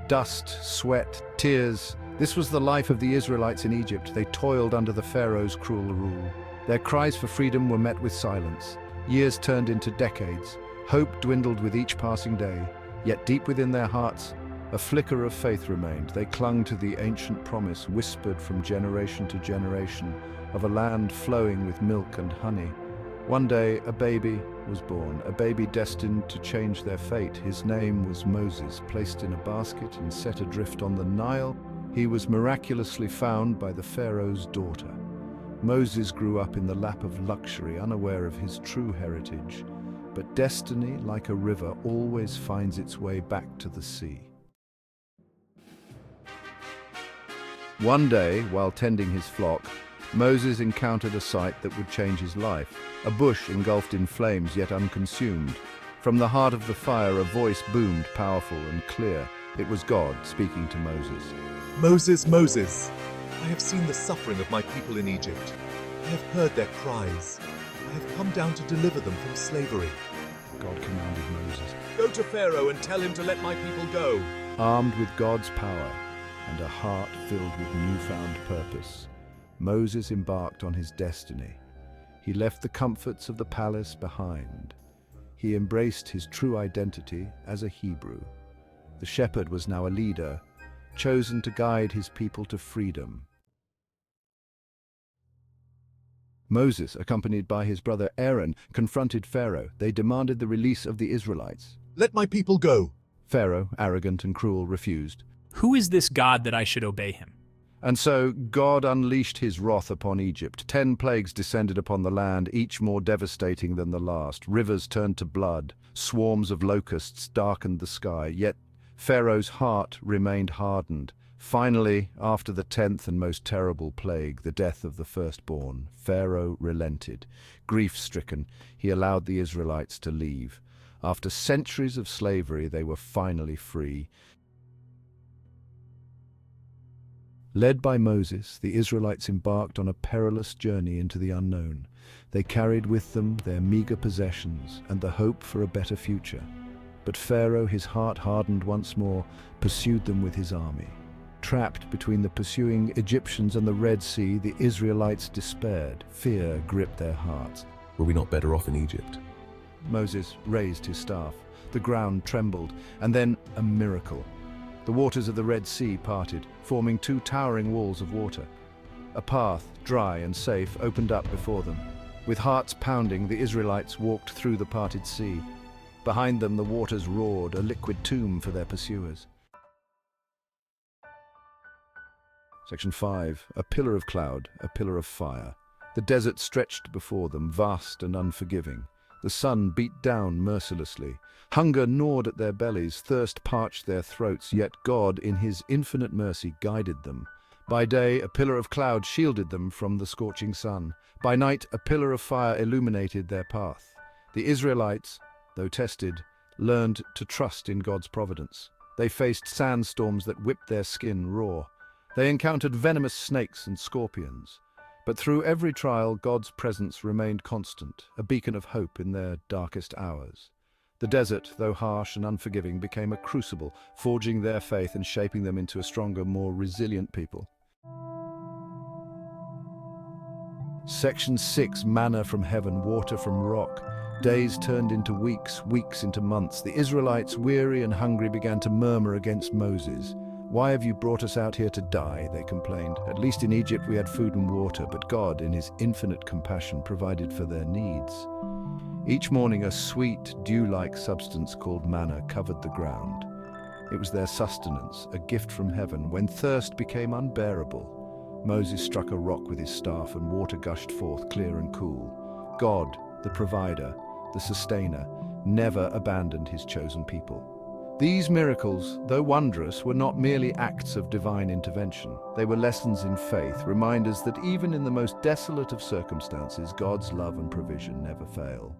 Dust, sweat, tears. This was the life of the Israelites in Egypt. They toiled under the Pharaoh's cruel rule. Their cries for freedom were met with silence. Years turned into decades. Hope dwindled with each passing day. Yet deep within their hearts, a flicker of faith remained. They clung to the ancient promise, whispered from generation to generation, of a land flowing with milk and honey. One day, a baby was born, a baby destined to change their fate. His name was Moses. Placed in a basket and set adrift on the Nile, he was miraculously found by the Pharaoh's daughter. Moses grew up in the lap of luxury, unaware of his true heritage. But destiny, like a river, always finds its way back to the sea. One day, while tending his flock, Moses encountered a sight that would change his life. A bush engulfed in flames yet unconsumed. From the heart of the fire a voice boomed, powerful and clear. It was God speaking to Moses. Moses, Moses, I have seen the suffering of my people in Egypt. I have heard their cries. I have come down to deliver them from slavery. God commanded Moses. Go to Pharaoh and tell him to let my people go. Armed with God's power and a heart filled with newfound purpose, Moses embarked on his destiny. He left the comforts of the palace behind. He embraced his true identity as a Hebrew. The shepherd was now a leader, chosen to guide his people to freedom. Moses, accompanied by his brother Aaron, confronted Pharaoh. They demanded the release of the Israelites. Let my people go. Pharaoh, arrogant and cruel, refused. Who is this God that I should obey him? And so God unleashed his wrath upon Egypt. 10 plagues descended upon the land, each more devastating than the last. Rivers turned to blood. Swarms of locusts darkened the sky. Yet Pharaoh's heart remained hardened. Finally, after the 10th and most terrible plague, the death of the firstborn, Pharaoh relented. Grief-stricken, he allowed the Israelites to leave. After centuries of slavery, they were finally free. Led by Moses, the Israelites embarked on a perilous journey into the unknown. They carried with them their meager possessions and the hope for a better future. But Pharaoh, his heart hardened once more, pursued them with his army. Trapped between the pursuing Egyptians and the Red Sea, the Israelites despaired. Fear gripped their hearts. Were we not better off in Egypt? Moses raised his staff. The ground trembled, and then a miracle. The waters of the Red Sea parted, forming 2 towering walls of water. A path, dry and safe, opened up before them. With hearts pounding, the Israelites walked through the parted sea. Behind them, the waters roared, a liquid tomb for their pursuers. Section 5. A pillar of cloud, a pillar of fire. The desert stretched before them, vast and unforgiving. The sun beat down mercilessly. Hunger gnawed at their bellies, thirst parched their throats, yet God, in his infinite mercy, guided them. By day, a pillar of cloud shielded them from the scorching sun. By night, a pillar of fire illuminated their path. The Israelites, though tested, learned to trust in God's providence. They faced sandstorms that whipped their skin raw. They encountered venomous snakes and scorpions. But through every trial, God's presence remained constant, a beacon of hope in their darkest hours. The desert, though harsh and unforgiving, became a crucible, forging their faith and shaping them into a stronger, more resilient people. Section 6. Manna from heaven, water from rock. Days turned into weeks, weeks into months. The Israelites, weary and hungry, began to murmur against Moses. "Why have you brought us out here to die?" they complained. "At least in Egypt we had food and water, but God, in his infinite compassion, provided for their needs." Each morning a sweet, dew-like substance called manna covered the ground. It was their sustenance, a gift from heaven. When thirst became unbearable, Moses struck a rock with his staff and water gushed forth, clear and cool. God, the provider, the sustainer, never abandoned his chosen people. These miracles, though wondrous, were not merely acts of divine intervention. They were lessons in faith, reminders that even in the most desolate of circumstances, God's love and provision never fail.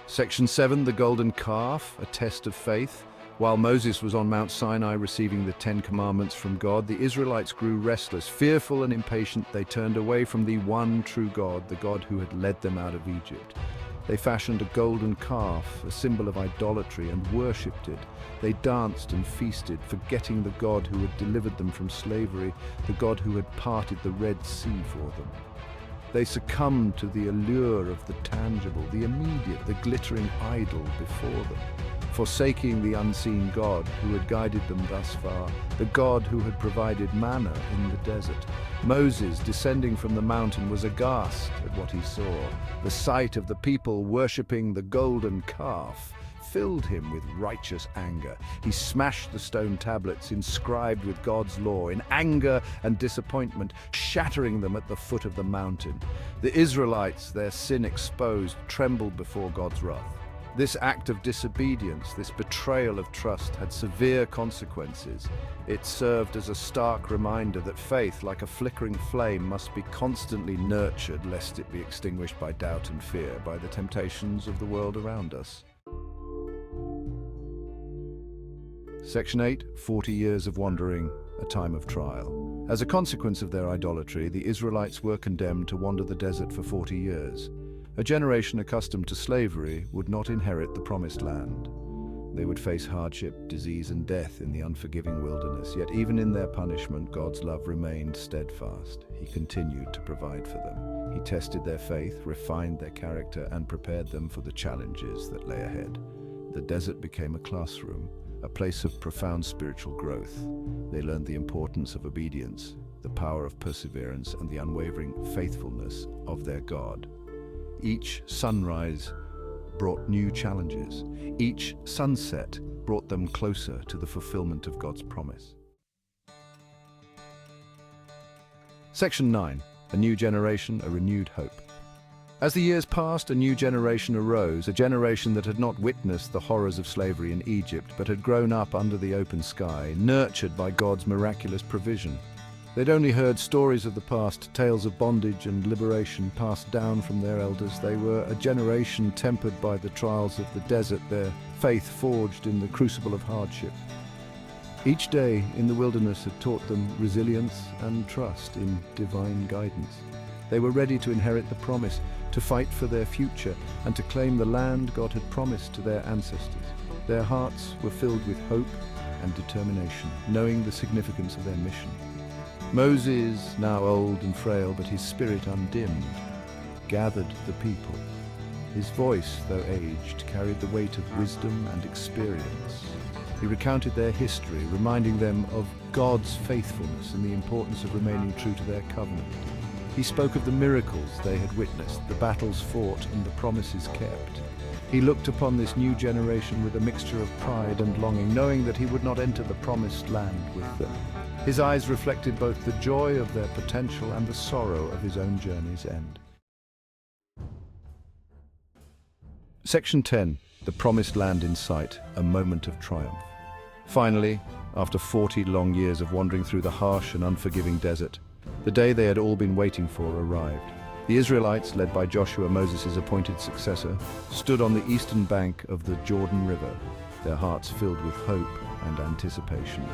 Section 7. The Golden Calf, a test of faith. While Moses was on Mount Sinai receiving the 10 Commandments from God, the Israelites grew restless. Fearful and impatient, they turned away from the one true God, the God who had led them out of Egypt. They fashioned a golden calf, a symbol of idolatry, and worshipped it. They danced and feasted, forgetting the God who had delivered them from slavery, the God who had parted the Red Sea for them. They succumbed to the allure of the tangible, the immediate, the glittering idol before them, forsaking the unseen God who had guided them thus far, the God who had provided manna in the desert. Moses, descending from the mountain, was aghast at what he saw. The sight of the people worshipping the golden calf filled him with righteous anger. He smashed the stone tablets inscribed with God's law in anger and disappointment, shattering them at the foot of the mountain. The Israelites, their sin exposed, trembled before God's wrath. This act of disobedience, this betrayal of trust, had severe consequences. It served as a stark reminder that faith, like a flickering flame, must be constantly nurtured lest it be extinguished by doubt and fear, by the temptations of the world around us. Section 8, 40 years of wandering, a time of trial. As a consequence of their idolatry, the Israelites were condemned to wander the desert for 40 years. A generation accustomed to slavery would not inherit the promised land. They would face hardship, disease, and death in the unforgiving wilderness, yet even in their punishment, God's love remained steadfast. He continued to provide for them. He tested their faith, refined their character, and prepared them for the challenges that lay ahead. The desert became a classroom, a place of profound spiritual growth. They learned the importance of obedience, the power of perseverance, and the unwavering faithfulness of their God. Each sunrise brought new challenges. Each sunset brought them closer to the fulfillment of God's promise. Section 9. A new generation, a renewed hope. As the years passed, a new generation arose, a generation that had not witnessed the horrors of slavery in Egypt, but had grown up under the open sky, nurtured by God's miraculous provision. They'd only heard stories of the past, tales of bondage and liberation passed down from their elders. They were a generation tempered by the trials of the desert, their faith forged in the crucible of hardship. Each day in the wilderness had taught them resilience and trust in divine guidance. They were ready to inherit the promise, to fight for their future, and to claim the land God had promised to their ancestors. Their hearts were filled with hope and determination, knowing the significance of their mission. Moses, now old and frail, but his spirit undimmed, gathered the people. His voice, though aged, carried the weight of wisdom and experience. He recounted their history, reminding them of God's faithfulness and the importance of remaining true to their covenant. He spoke of the miracles they had witnessed, the battles fought, and the promises kept. He looked upon this new generation with a mixture of pride and longing, knowing that he would not enter the promised land with them. His eyes reflected both the joy of their potential and the sorrow of his own journey's end. Section 10. The Promised Land in Sight, a moment of triumph. Finally, after 40 long years of wandering through the harsh and unforgiving desert, the day they had all been waiting for arrived. The Israelites, led by Joshua, Moses' appointed successor, stood on the eastern bank of the Jordan River, their hearts filled with hope and anticipation.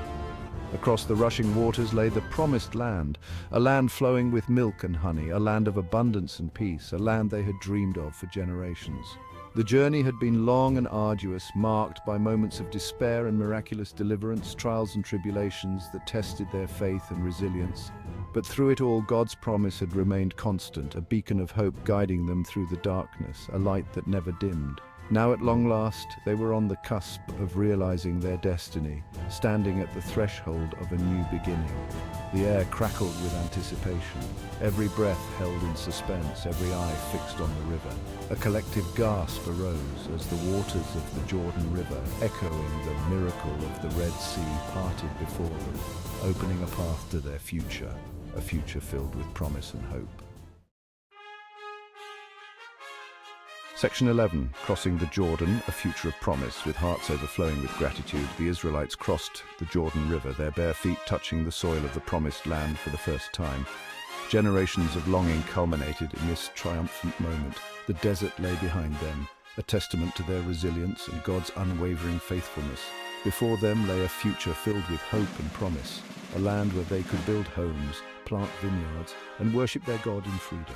Across the rushing waters lay the promised land, a land flowing with milk and honey, a land of abundance and peace, a land they had dreamed of for generations. The journey had been long and arduous, marked by moments of despair and miraculous deliverance, trials and tribulations that tested their faith and resilience. But through it all, God's promise had remained constant, a beacon of hope guiding them through the darkness, a light that never dimmed. Now at long last, they were on the cusp of realizing their destiny, standing at the threshold of a new beginning. The air crackled with anticipation, every breath held in suspense, every eye fixed on the river. A collective gasp arose as the waters of the Jordan River, echoing the miracle of the Red Sea, parted before them, opening a path to their future, a future filled with promise and hope. Section 11. Crossing the Jordan, a future of promise. With hearts overflowing with gratitude, the Israelites crossed the Jordan River, their bare feet touching the soil of the promised land for the first time. Generations of longing culminated in this triumphant moment. The desert lay behind them, a testament to their resilience and God's unwavering faithfulness. Before them lay a future filled with hope and promise, a land where they could build homes, plant vineyards, and worship their God in freedom.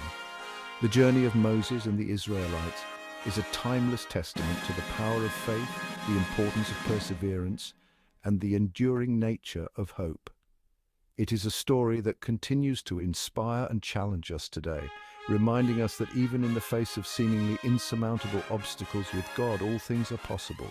The journey of Moses and the Israelites is a timeless testament to the power of faith, the importance of perseverance, and the enduring nature of hope. It is a story that continues to inspire and challenge us today, reminding us that even in the face of seemingly insurmountable obstacles with God, all things are possible.